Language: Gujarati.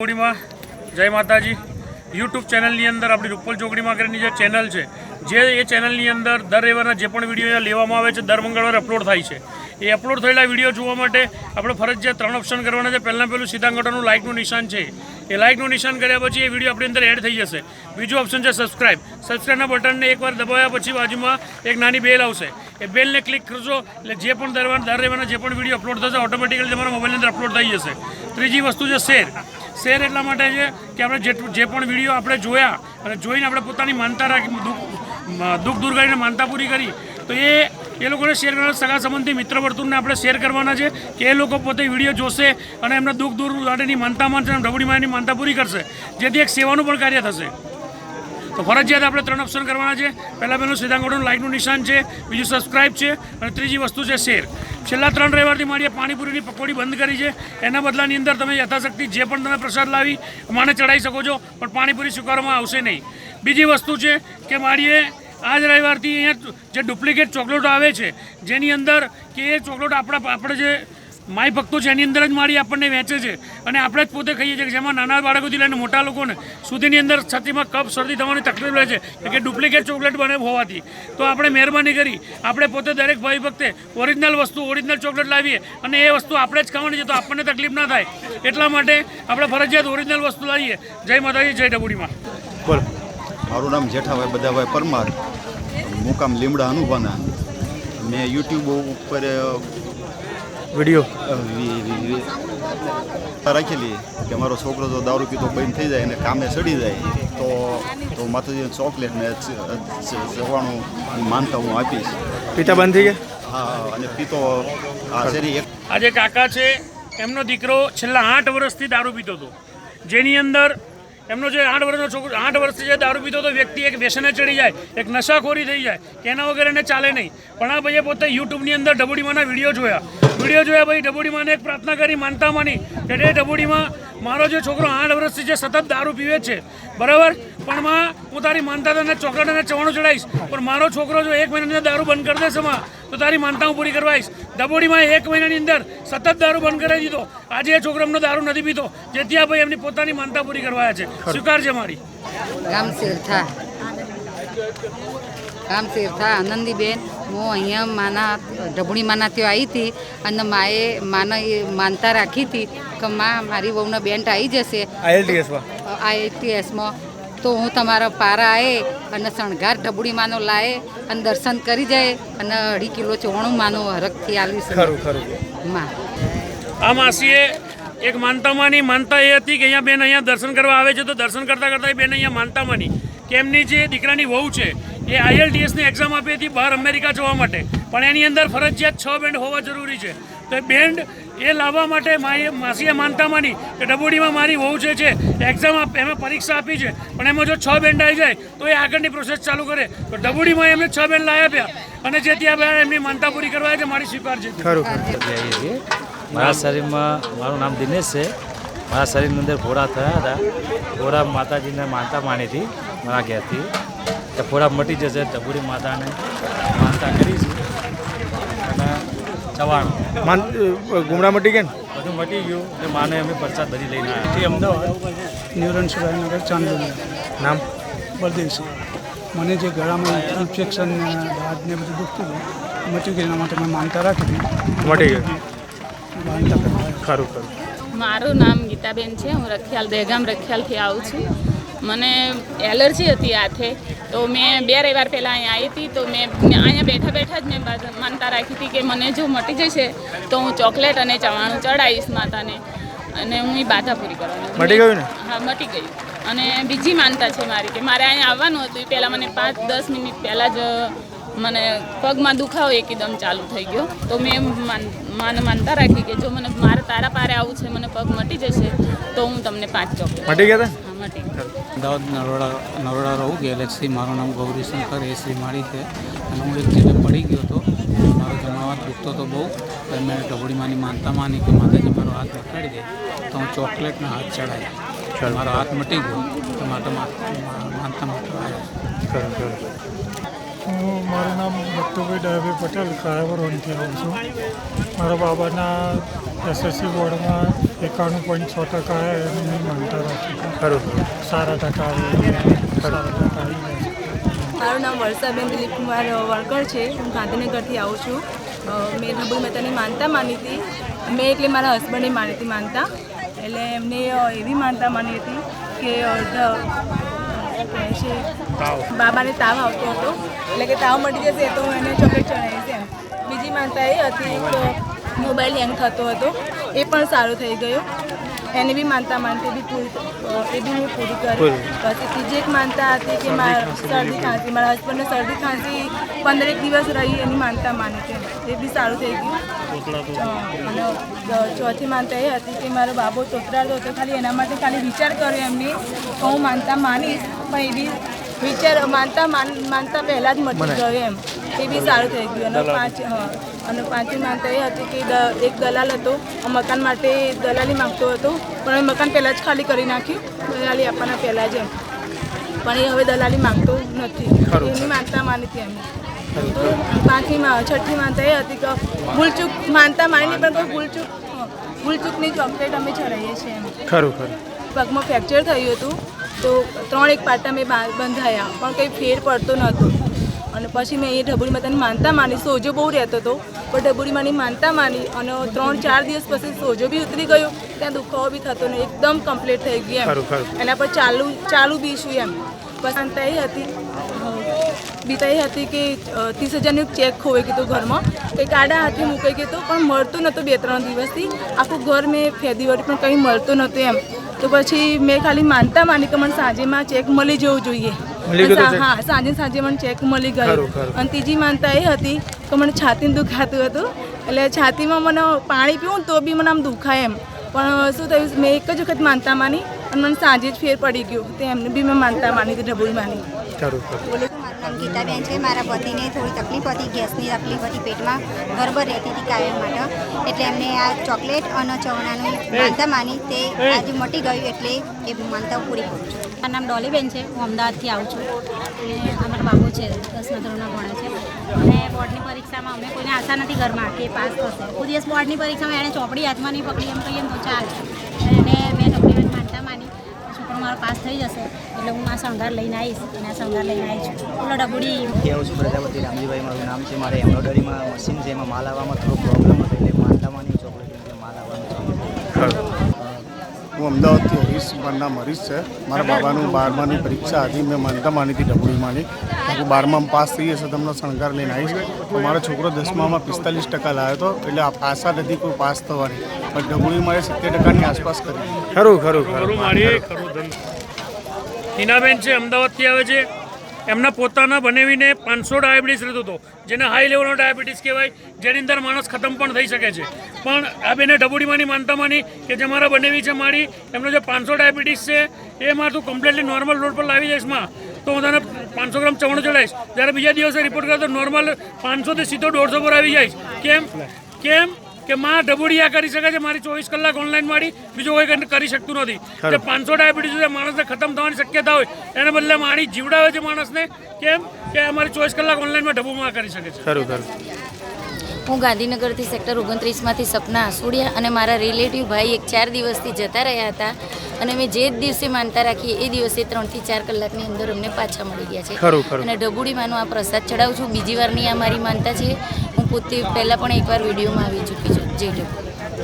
ચોકડીમાં જય માતાજી યુટ્યુબ ચેનલની અંદર આપણી રૂપલ ચોકડીમાં કરીને જે ચેનલ છે એ ચેનલની અંદર દર રવિવારના જે પણ વિડીયો લેવામાં આવે છે દર મંગળવારે અપલોડ થાય છે એ અપલોડ થયેલા વિડીયો જોવા માટે આપણે ફરજિયાત 3 ઓપ્શન કરવાના છે। પહેલું સીધા અંગૂઠાનું લાઇકનું નિશાન છે, એ લાઇકનું નિશાન કર્યા પછી એ વિડીયો આપણી અંદર એડ થઈ જશે। બીજું ઓપ્શન છે સબસ્ક્રાઇબના બટનને એકવાર દબાવ્યા પછી બાજુમાં એક નાની બેલ આવશે, એ બેલને ક્લિક કરશો એટલે જે પણ દર રવિવારના જે પણ વિડીયો અપલોડ થશે ઓટોમેટિકલી તમારા મોબાઈલની અંદર અપલોડ થઈ જશે। ત્રીજી વસ્તુ છે શેર એટલા માટે છે કે આપણે જે પણ વિડીયો આપણે જોયા અને જોઈને આપણે પોતાની માનતા રાખી દુઃખ દૂર કરીને માનતા પૂરી કરી તો એ લોકોને શેર કરવાના સગા સંબંધી મિત્ર વર્તુળને આપણે શેર કરવાના છે કે એ લોકો પોતે વિડીયો જોશે અને એમના દુઃખ દૂર માટેની માનતા માનશે અને ઢબુડી માની માનતા પૂરી કરશે, જેથી એક સેવાનું પણ કાર્ય થશે। તો ફરજિયાત આપણે 3 ઓપ્શન કરવાના છે। પહેલું સીધા અંગૂઠાનું લાઇકનું નિશાન છે, બીજું સબસ્ક્રાઇબ છે અને ત્રીજી વસ્તુ છે શેર। છેલ્લા 3 રવિવારથી મારીએ પાણીપુરીની પકોડી બંધ કરી છે, એના બદલાની અંદર તમે યથાશક્તિ જે પણ તમે પ્રસાદ લાવી માને ચડાવી શકો છો, પણ પાણીપુરી સ્વીકારવામાં આવશે નહીં। બીજી વસ્તુ છે કે મારીએ આજ રવિવારથી અહીંયા જે ડુપ્લિકેટ ચોકલેટો આવે છે જેની અંદર કે એ ચોકલેટ આપણે જે માય ભક્તો છે એની અંદર જ મારી આપણને વેચે છે અને આપણે જ પોતે ખાઈએ છીએ, જેમાં નાના બાળકોથી લઈને મોટા લોકોને સુધીની અંદર છાતીમાં કફ શરદી થવાની તકલીફ રહે છે કે ડુપ્લિકેટ ચોકલેટ બને હોવાથી। તો આપણે મહેરબાની કરી આપણે પોતે દરેક ભાઈ ભક્તે ઓરિજિનલ ચોકલેટ લાવીએ અને એ વસ્તુ આપણે જ ખાવાની છે તો આપણને તકલીફ ના થાય, એટલા માટે આપણે ફરજિયાત ઓરિજિનલ વસ્તુ લાવીએ। જય માતાજી, જય ઢબુડીમાં। બોલો। મારું નામ જેઠાભાઈ બધાભાઈ પરમાર, મુકામ લીમડા અનુભાના। મેં યુટ્યુબ ઉપર વિડીયો રાખેલી કે મારો છોકરો જો દારૂ પીતો બંધ થઈ જાય અને કામે ચડી જાય તો માતાજીને ચોકલેટને સવાણું માનતા હું આપીશ। પિતા બંધ થઈ ગયા? હા, અને પીતો આજે કાકા છે, એમનો દીકરો છેલ્લા 8 વર્ષથી દારૂ પીતો હતો, જેની અંદર એમનો જે 8 વર્ષનો છોકરો 8 વર્ષથી જે દારૂ પીતો હતો વ્યક્તિ એક વ્યસને ચડી જાય, એક નશાખોરી થઈ જાય કે એના વગર એને ચાલે નહીં। પણ આ ભાઈએ પોતે યુટ્યુબની અંદર ઢબુડીમાંના વિડીયો જોયા ભાઈ ઢબુડીમાંને એક પ્રાર્થના કરી માનતા માની કે ઢબુડીમાં મારો જે છોકરો 8 વર્ષથી જે સતત દારૂ પીવે છે બરાબર, પણ માં હું તારી માનતા તને ચોકલેટ અને ચવાણું ચડાવીશ, પણ મારો છોકરો જો 1 મહિનાની અંદર દારૂ બંધ કરી દેશે માં તો તારી માનતા હું પૂરી કરવા આવીશ। ઢબુડીમાં 1 મહિનાની અંદર સતત દારૂ બંધ કરાવી દીધો, આજે એ છોકરો એમનો દારૂ નથી પીતો, જેથી આ ભાઈ એમની પોતાની માનતા પૂરી કરવા છે, સ્વીકાર છે મારી। ગામ શેરથા આનંદીબેન, હું અહીંયા ઢબુડી માના ત્યાં આવી હતી અને માનતા રાખી હતી કે મારી વહુના બેન્ટ આવી જશે IELTSમાં, તો હું તમારા પારા આવે અને શણગાર ઢબુડી માનો લાવે અને દર્શન કરી જાય અને 2.5 કિલો ચવાણું માનો હરખથી આવીશ। આ માસીએ એક માનતામાંની માનતા એ હતી કે અહીંયા બેન અહીંયા દર્શન કરવા આવે છે તો દર્શન કરતાં કરતાં એ બેન અહીંયા માનતા માની કે એમની જે દીકરાની વહુ છે એ IELTSની એક્ઝામ આપી હતી બહાર અમેરિકા જવા માટે, પણ એની અંદર ફરજિયાત 6 બેન્ડ હોવા જરૂરી છે, તો એ બેન્ડ એ લાવવા માટે માસીએ માનતા માની કે ઢબુડીમાં મારી વહુ છે એક્ઝામ એમાં પરીક્ષા આપી છે પણ એમાં જો 6 બેન્ડ આવી જાય તો એ આગળની પ્રોસેસ ચાલુ કરે, તો ઢબુડીમાં એમને 6 બેન્ડ લાવી આપ્યા અને જેથી આ એમની માનતા પૂરી કરવા છે, મારી સ્વીકાર છે। મારા શરીરમાં મારું નામ દિનેશ છે, મારા શરીરની અંદર ફોડા થયા હતા, ફોડા માતાજીને માનતા માની હતી મારા ઘેરથી કે ફોડા મટી જશે, ઢબુડી માતાને માનતા કરીશું અને ચવાણું ગુમડા મટી ગયા ને બધું મટી ગયું એટલે માને અમે પ્રસાદ બધી લઈને આવ્યા છીએ અમદાવાદ। નિવરણસિંહનગર ચાંદોલી। નામ બળદેવસિંહ। મને જે ગળામાં ઇન્ફેક્શન દાઢને બધું દુખતું હતું મટી ગયું, એના માટે મેં માનતા રાખી મટી ગયું, માનતા કરવા। ખરું ખરું। મારું નામ ગીતાબેન છે, હું દહેગામ રખિયાલથી આવું છું। મને એલર્જી હતી હાથે, તો મેં 2 રવિવાર પહેલાં અહીંયા આવી હતી, તો મેં અહીંયા બેઠા જ મેં માનતા રાખી હતી કે મને જો મટી જશે તો હું ચોકલેટ અને ચવાણું ચડાવીશ માતાને અને હું એ બાધા પૂરી કરવાની। મટી ગયું ને? હા, મટી ગયું। અને બીજી માનતા છે મારી કે મારે અહીંયા આવવાનું હતું, એ પહેલાં મને 5-10 મિનિટ પહેલાં જ મને પગમાં દુખાવો એકદમ ચાલુ થઈ ગયો, તો મેં માને માનતા રાખી કે જો મને તારા પારે આવું છે, મને પગ મટી જશે તો હું તમને 5 ચોકલેટ મટી ગયા હતા? હા, મટી ગયા। અમદાવાદ નરોડા રહું ગેલેક્સી। મારું નામ ગૌરીશંકર એ શ્રીમાળી છે અને હું એક જગ્યાએ પડી ગયો હતો, મારો જમણો હાથ દુખતો હતો બહુ, એટલે મેં ઢબુડીમાંની માનતા માની કે માતાજી મારો હાથ પકડી દે તો હું ચોકલેટના હાથ ચડાવ્યા, મારો હાથ મટી ગયો તો માટે માનતા આવ્યો। હું મારું નામ ભક્તુભાઈ ડાયાભાઈ પટેલ કાયાવરોનથી આવું છું. મારા બાબાના SSC બોર્ડમાં 91.6% આવ્યા એની માનતા રાખી. ખરું સારા ટકા સારા ટકા આવી ગયા છે. મારું નામ વર્ષાબેન દિલીપકુમાર વણકર છે. હું ગાંધીનગરથી આવું છું. મેં ડબુડી માતાની માનતા માની હતી. મેં એટલે મારા હસબન્ડે માની હતી માનતા. એટલે એમને એવી માનતા માની હતી કે છે બાબાને તાવ આવતો હતો, એટલે કે તાવ મટી જશે તો હું એને ચોકલેટ ચડાવીશ એમ. બીજી માનતા એ હતી કે મોબાઈલ હેંગ થતો હતો, એ પણ સારું થઈ ગયો. એની બી માનતા માનતી બી એ બી મેં પૂરી કરી. પછી ત્રીજી એક માનતા હતી કે શરદી ખાંસી, મારા હસબન્ડને શરદી ખાંસી 15 દિવસ રહી એની માનતા માની હતી, એ બી સારું થઈ ગયું. અને ચોથી માનતા એ હતી કે મારો બાબો તોતરાતો હતો, ખાલી એના માટે ખાલી વિચાર કર્યો એમને તો હું માનતા માનીશ, પણ એ બી વિચાર માનતા પહેલાં જ મટી ગયો એમ, એ બી સારું થઈ ગયું. અને પાંચમી માનતા એ હતી કે એક દલાલ હતો, મકાન માટે દલાલી માંગતો હતો, પણ એ મકાન પહેલાં જ ખાલી કરી નાખ્યું, દલાલી આપવાના પહેલાં જ એમ. પણ એ હવે દલાલી માંગતો નથી, એની માનતા માની હતી એમ. તો છઠ્ઠી માનતા એ હતી કે ભૂલચૂક માનતા માની પણ કોઈ ભૂલચૂકની ચોકલેટ અમે ચડાવીએ છીએ એમ. ખરું ખરું પગમાં ફ્રેક્ચર થયું હતું તો 3 એક પાટા મેં બંધાયા, પણ કંઈ ફેર પડતો નહોતો. અને પછી મેં એ ઢબુડી માતાની માનતા માની. સોજો બહુ રહેતો હતો, પણ ઢબુડી માની માનતા માની અને 3-4 દિવસ પછી સોજો બી ઉતરી ગયો, ત્યાં દુખાવો બી થતો નહીં, એકદમ કમ્પ્લીટ થઈ ગયું એમ. એના પર ચાલુ બી છું એમ. પછી માનતા એ હતી બીતા એ હતી કે 30,000નું એક ચેક ખોવાઈ ગયું હતું ઘરમાં, કંઈક આડા હાથે મૂકાઈ ગયું હતું, પણ મળતું નહોતું 2-3 દિવસથી. આખું ઘર મેં ફેદી વળી પણ કંઈ મળતું નહોતું એમ. તો પછી મેં ખાલી માનતા માની કે મને સાંજેમાં ચેક મળી જવું જોઈએ. હા, સાંજે મને ચેક મળી ગયો. અને ત્રીજી માનતા એ હતી કે મને છાતીમાં દુખાતું હતું, એટલે છાતીમાં મને પાણી પીવું તો બી મને આમ દુખાય એમ. પણ શું થયું, મેં એક જ વખત માનતા માની અને મને સાંજે જ ફેર પડી ગયો, તો એમને બી મેં માનતા માની હતી ઢબુડી માની. મારું નામ ગીતાબેન છે. મારા પતિને થોડી તકલીફ હતી, ગેસની તકલીફ હતી, પેટમાં ગરબર રહેતી હતી કાયમ માટે, એટલે એમને આ ચોકલેટ અને ચવાણાની માનતા માની, તે આજે મટી ગયું, એટલે એ માનતાઓ પૂરી કરું છું. મારું નામ ડોલીબેન છે. હું અમદાવાદથી આવું છું. અને અમારા બાબુ છે 10મા ધોરણમાં ભણે છે, અને બોર્ડની પરીક્ષામાં અમે કોઈને આશા નથી ઘરમાં કે પાસ થશે. કોઈ દિવસ બોર્ડની પરીક્ષામાં એણે ચોપડી હાથમાં નહીં પકડી, એમ કહીએ તો ચાલે. અને મેં ઢબુડીમાં માનતા માની છોકરો મારો પાસ થઈ જશે, એટલે હું આ શણગાર લઈને આવીશ, અને આ શણગાર લઈને આવી છું. બોલો ઢબુડી. કેવું છું, પ્રજાપતિ રામજીભાઈ મારું નામ છે. મારે એમ્બ્રોઇડરીમાં મશીન છે, એમાં માલ આવવામાં થોડો પ્રોબ્લેમ હતો, એટલે માનતા માની ચોકલેટ માલ આવવાનું. હું અમદાવાદથી હરીશ મારું હરીશ છે. મારા બાબાનું 12માની પરીક્ષા હતી, મેં માનતા માની હતી ઢબુડીમાંની. હું 12માં પાસ થઈ જશે તમને શણગાર લઈને આવીશ. તો મારો છોકરો 10માં 45% લાવ્યો હતો, એટલે આશા નથી કોઈ પાસ થવાની, પણ ઢબુડીમાં 70%ની આસપાસ કરી. ખરું હિનાબેન છે, અમદાવાદથી આવે છે. એમના પોતાના બનેવીને 500 ડાયાબિટીસ રહેતો હતો, જેને હાઈ લેવલનો ડાયાબિટીસ કહેવાય, જેની અંદર માણસ ખતમ પણ થઈ શકે છે. પણ આ બેને ઢબુડીમાંની માનતા માની કે જે મારા બનેવી છે મારી, એમનો જે 500 ડાયાબિટીસ છે એ માં તું કમ્પ્લીટલી નોર્મલ રોડ પર લાવી જઈશ માં, તો હું તને 500 ગ્રામ ચવાણું ચડાવીશ. જ્યારે બીજા દિવસે રિપોર્ટ કર્યો તો નોર્મલ 500 થી સીધો 150 પર આવી જાય. કેમ કે માં ઢબુડી આ કરી શકે છે, મારી 24 કલાક ઓનલાઈન મારી બીજું કોઈ કરી શકતું નથી. જે 500 ડાયાબિટીસ માણસને ખતમ થવાની શક્યતા હોય, એને બદલે મારી જીવડાવે છે માણસને. કેમ કે અમારી 24 કલાક ઓનલાઈનમાં ઢબુમાં કરી શકે છે. હું ગાંધીનગરથી સેક્ટર 29માંથી સપના આસુડિયા, અને મારા રિલેટિવ ભાઈ 4 દિવસથી જતા રહ્યા હતા, અને મેં જે દિવસે માનતા રાખી એ દિવસે 3 થી 4 કલાકની અંદર અમને પાછા મળી ગયા છે. અને ઢબુડીમાંનો આ પ્રસાદ ચડાવું છું. બીજી વારની આ મારી માનતા છે. હું પોતે પહેલાં પણ એકવાર વિડીયોમાં આવી ચૂકી છું. જય ઢબુડી.